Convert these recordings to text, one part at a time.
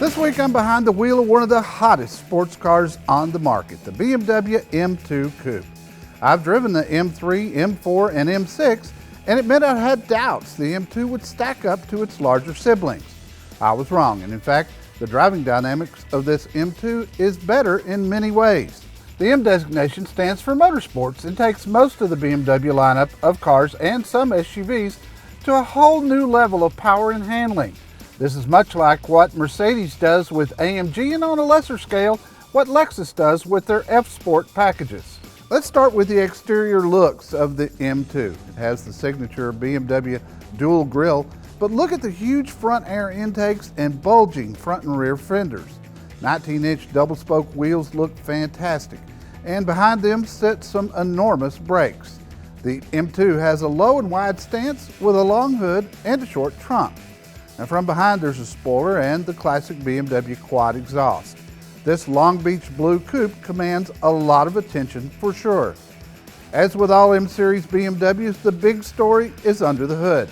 This week I'm behind the wheel of one of the hottest sports cars on the market, the BMW M2 Coupe. I've driven the M3, M4, and M6, and admit I had doubts the M2 would stack up to its larger siblings. I was wrong, and in fact, the driving dynamics of this M2 is better in many ways. The M designation stands for Motorsports and takes most of the BMW lineup of cars and some SUVs to a whole new level of power and handling. This is much like what Mercedes does with AMG and on a lesser scale, what Lexus does with their F-Sport packages. Let's start with the exterior looks of the M2. It has the signature BMW dual grille, but look at the huge front air intakes and bulging front and rear fenders. 19-inch double-spoke wheels look fantastic, and behind them sit some enormous brakes. The M2 has a low and wide stance with a long hood and a short trunk. Now from behind there's a spoiler and the classic BMW quad exhaust. This Long Beach blue coupe commands a lot of attention for sure. As with all M-Series BMWs, the big story is under the hood.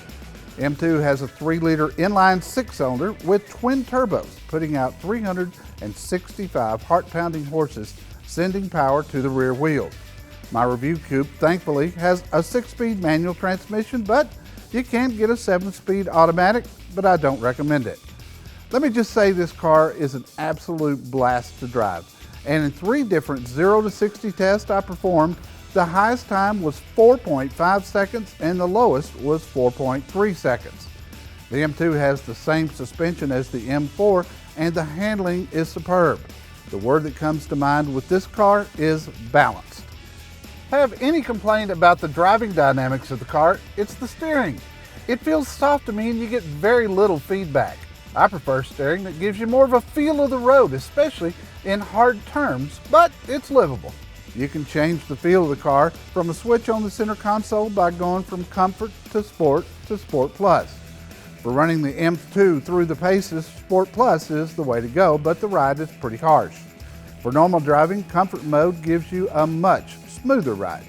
M2 has a 3-liter inline 6-cylinder with twin turbos, putting out 365 heart-pounding horses, sending power to the rear wheels. My review coupe, thankfully, has a 6-speed manual transmission, but you can get a 7-speed automatic, but I don't recommend it. Let me just say this car is an absolute blast to drive, and in 3 different 0 to 60 tests I performed, the highest time was 4.5 seconds and the lowest was 4.3 seconds. The M2 has the same suspension as the M4 and the handling is superb. The word that comes to mind with this car is balanced. If I have any complaint about the driving dynamics of the car, it's the steering. It feels soft to me and you get very little feedback. I prefer steering that gives you more of a feel of the road, especially in hard turns, but it's livable. You can change the feel of the car from a switch on the center console by going from Comfort to Sport Plus. For running the M2 through the paces, Sport Plus is the way to go, but the ride is pretty harsh. For normal driving, Comfort mode gives you a much smoother ride.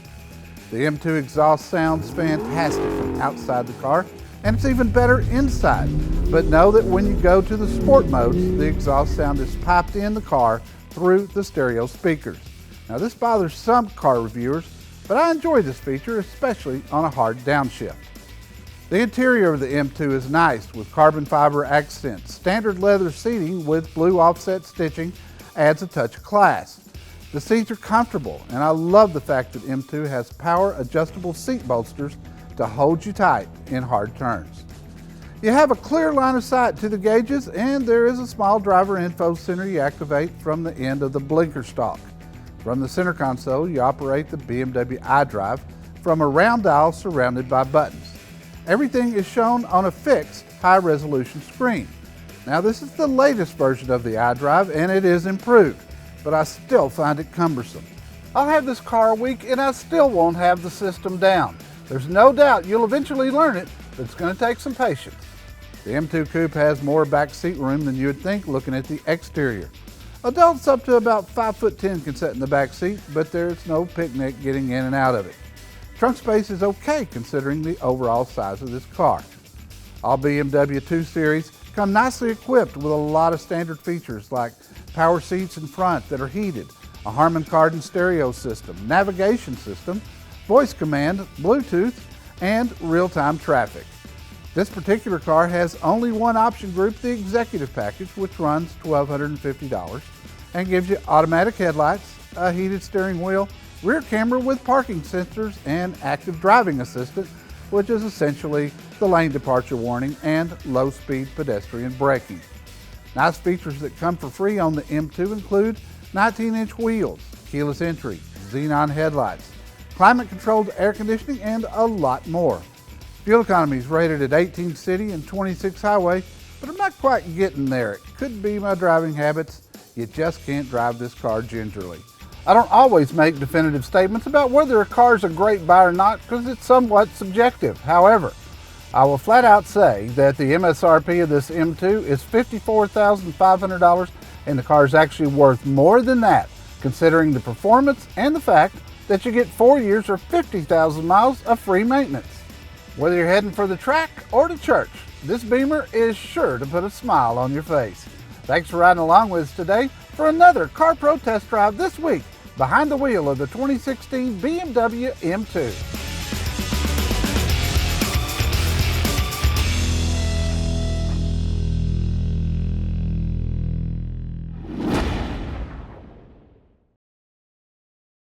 The M2 exhaust sounds fantastic from outside the car, and it's even better inside. But know that when you go to the sport modes, the exhaust sound is piped in the car through the stereo speakers. Now this bothers some car reviewers, but I enjoy this feature, especially on a hard downshift. The interior of the M2 is nice with carbon fiber accents. Standard leather seating with blue offset stitching adds a touch of class. The seats are comfortable, and I love the fact that M2 has power adjustable seat bolsters to hold you tight in hard turns. You have a clear line of sight to the gauges, and there is a small driver info center you activate from the end of the blinker stalk. From the center console, you operate the BMW Idrive from a round dial surrounded by buttons. Everything is shown on a fixed high-resolution screen. Now this is the latest version of the Idrive, and it is improved, but I still find it cumbersome. I'll have this car a week and I still won't have the system down. There's no doubt you'll eventually learn it, but it's going to take some patience. The M2 Coupe has more backseat room than you would think looking at the exterior. Adults up to about 5'10" can sit in the back seat, but there's no picnic getting in and out of it. Trunk space is okay considering the overall size of this car. All BMW 2 Series come nicely equipped with a lot of standard features like power seats in front that are heated, a Harman Kardon stereo system, navigation system, voice command, Bluetooth, and real-time traffic. This particular car has only one option group, the Executive Package, which runs $1,250 and gives you automatic headlights, a heated steering wheel, rear camera with parking sensors, and active driving assistant, which is essentially the lane departure warning and low-speed pedestrian braking. Nice features that come for free on the M2 include 19-inch wheels, keyless entry, xenon headlights, climate-controlled air conditioning, and a lot more. Fuel economy is rated at 18 city and 26 highway, but I'm not quite getting there. It could be my driving habits. You just can't drive this car gingerly. I don't always make definitive statements about whether a car is a great buy or not because it's somewhat subjective. However, I will flat out say that the MSRP of this M2 is $54,500 and the car is actually worth more than that considering the performance and the fact that you get 4 years or 50,000 miles of free maintenance. Whether you're heading for the track or to church, this Beamer is sure to put a smile on your face. Thanks for riding along with us today for another Car Pro Test Drive this week behind the wheel of the 2016 BMW M2.